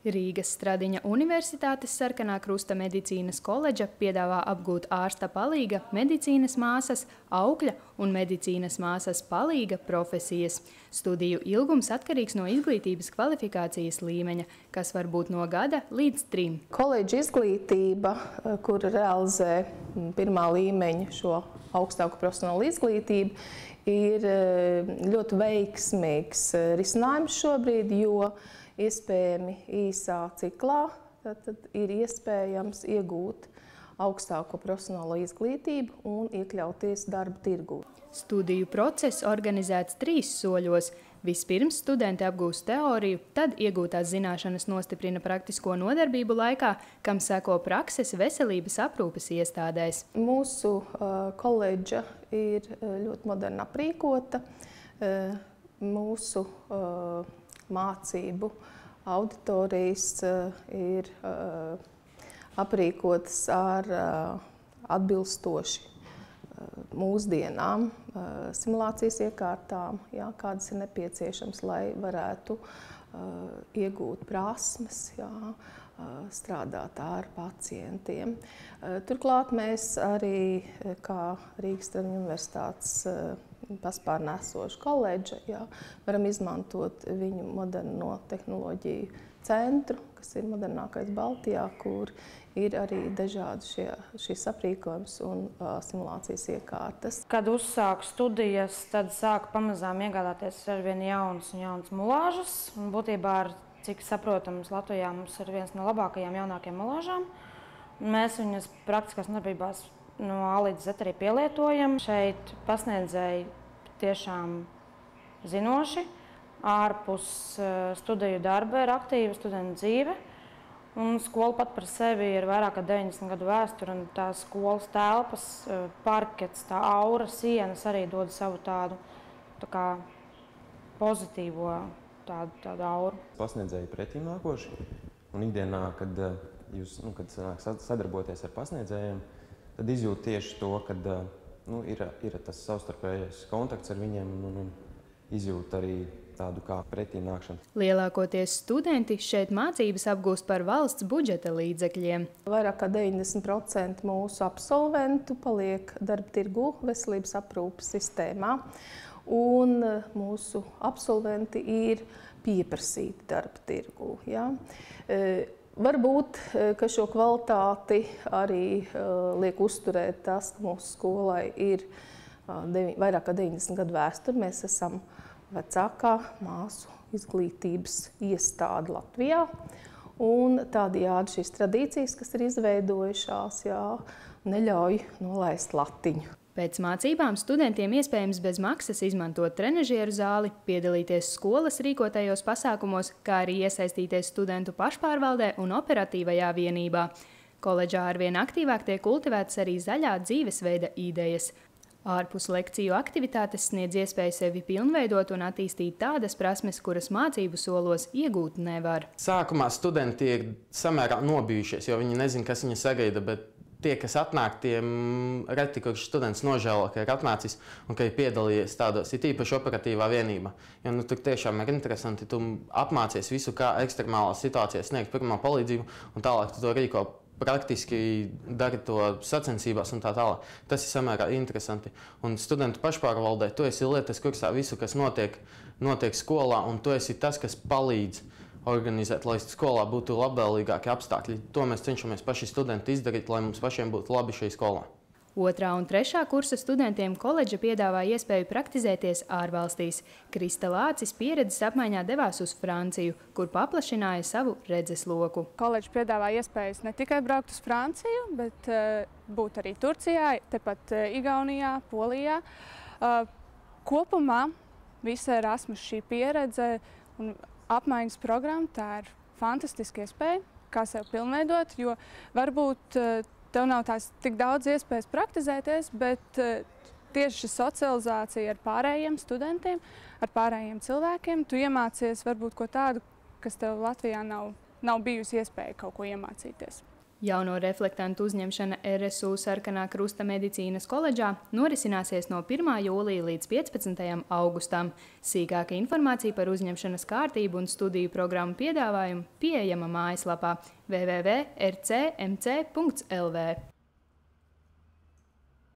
Rīgas Stradiņa Universitātes Sarkanā Krusta medicīnas koledža piedāvā apgūt ārsta palīga, medicīnas māsas, aukļa un medicīnas māsas palīga profesijas. Studiju ilgums atkarīgs no izglītības kvalifikācijas līmeņa, kas var būt no gada līdz 3. Koledža izglītība, kura realizē pirmā līmeņa šo augstāku profesionālu izglītību, ir ļoti veiksmīgs risinājums šobrīd, jo iespējami īsā ciklā tad ir iespējams iegūt augstāko profesionālo izglītību un iekļauties darba tirgū. Studiju process organizēts 3 soļos. Vispirms studenti apgūst teoriju, tad iegūtās zināšanas nostiprina praktisko nodarbību laikā, kam seko prakses veselības aprūpes iestādēs. Mūsu koledža ir ļoti moderni aprīkota. Mūsu mācību auditorijas ir aprīkotas ar atbilstoši mūsdienām simulācijas iekārtām, kādas ir nepieciešams, lai varētu iegūt prasmes, strādāt ar pacientiem. Turklāt mēs arī, kā Rīgas Stradiņa Universitātes paspārnē esoša koledža, varam izmantot viņu moderno tehnoloģiju centru, kas ir modernākais Baltijā, kur ir arī dažādi šīs aprīkojums un simulācijas iekārtas. Kad uzsāku studijas, tad sāku pamazām iegādāties arvien jaunas mulāžas. Un būtībā, cik saprotams, Latvijā mums ir viens no labākajām jaunākajām mulāžām. Mēs viņas praktiskās darbībās no A līdz Z arī pielietojam. Šeit pasniedzēji tiešām zinoši, ārpus studiju darba ir aktīva studentu dzīve. Un skola pat par sevi ir vairāk kā 90 gadu vēsture, un tā skolas telpas, parkets, tā aura, sienas arī dod savu tādu kā pozitīvo tādu auru. Pasniedzēji pretīm nākoši, un ikdienā, kad jūs sadarboties ar pasniedzējiem, tad izjūt tieši to, kad ir tas savstarpējais kontakts ar viņiem un izjūt arī tādu kā pretīnākšanu. Lielākoties studenti šeit mācības apgūst par valsts budžeta līdzekļiem. Vairāk kā 90% mūsu absolventu paliek darba tirgū veselības aprūpes sistēmā, un mūsu absolventi ir pieprasīti darba tirgū. Varbūt, ka šo kvalitāti arī liek uzturēt tas, ka mūsu skolai ir vairāk kā 90 gadu vēsture. Mēs esam vecākā māsu izglītības iestāde Latvijā. Un tādējādi šīs tradīcijas, kas ir izveidojušās, neļauj nolaist latiņu. Pēc mācībām studentiem iespējams bez maksas izmantot trenažieru zāli, piedalīties skolas rīkotajos pasākumos, kā arī iesaistīties studentu pašpārvaldē un operatīvajā vienībā. Koledžā arvien aktīvāk tiek kultivētas arī zaļā dzīvesveida idejas. Ārpus lekciju aktivitātes sniedz iespēju sevi pilnveidot un attīstīt tādas prasmes, kuras mācību solos iegūt nevar. Sākumā studenti ir samērā nobijušies, jo viņi nezina, kas viņi sagaida, bet tie, kas atnāk, tiem reti, kurš students nožēlo, ka ir atnācis un ka ir piedalījies tādos, ir īpaši operatīvā vienībā. Jo tur tiešām ir interesanti, tu apmācies visu, kā ekstremālās situācijās sniegt pirmā palīdzību, un tālāk tu to rīko praktiski dari to sacensībās un tā tālāk. Tas ir samērā interesanti. Un studentu pašpārvaldē tu esi lietas kursā visu, kas notiek skolā, un tu esi tas, kas palīdz organizēt, lai skolā būtu labvēlīgāki apstākļi. To mēs cenšamies paši studenti izdarīt, lai mums pašiem būtu labi šī skolā. 2. un 3. kursa studentiem koledža piedāvā iespēju praktizēties ārvalstīs. Krista Lācis pieredzes apmaiņā devās uz Franciju, kur paplašināja savu redzesloku. Koledža piedāvā iespējas ne tikai braukt uz Franciju, bet būt arī Turcijā, tepat Igaunijā, Polijā. Kopumā visa Erasmus šī pieredze un apmaiņas programma, tā ir fantastiska iespēja, kā sev pilnveidot, jo varbūt tev nav tās tik daudz iespējas praktizēties, bet tieši socializācija ar pārējiem studentiem, ar pārējiem cilvēkiem, tu iemācies varbūt ko tādu, kas tev Latvijā nav bijusi iespēja kaut ko iemācīties. Jauno reflektantu uzņemšana RSU Sarkanā Krusta medicīnas koledžā norisināsies no 1. jūlija līdz 15. augustam. Sīkāka informācija par uzņemšanas kārtību un studiju programmu piedāvājumu pieejama mājaslapā www.rcmc.lv.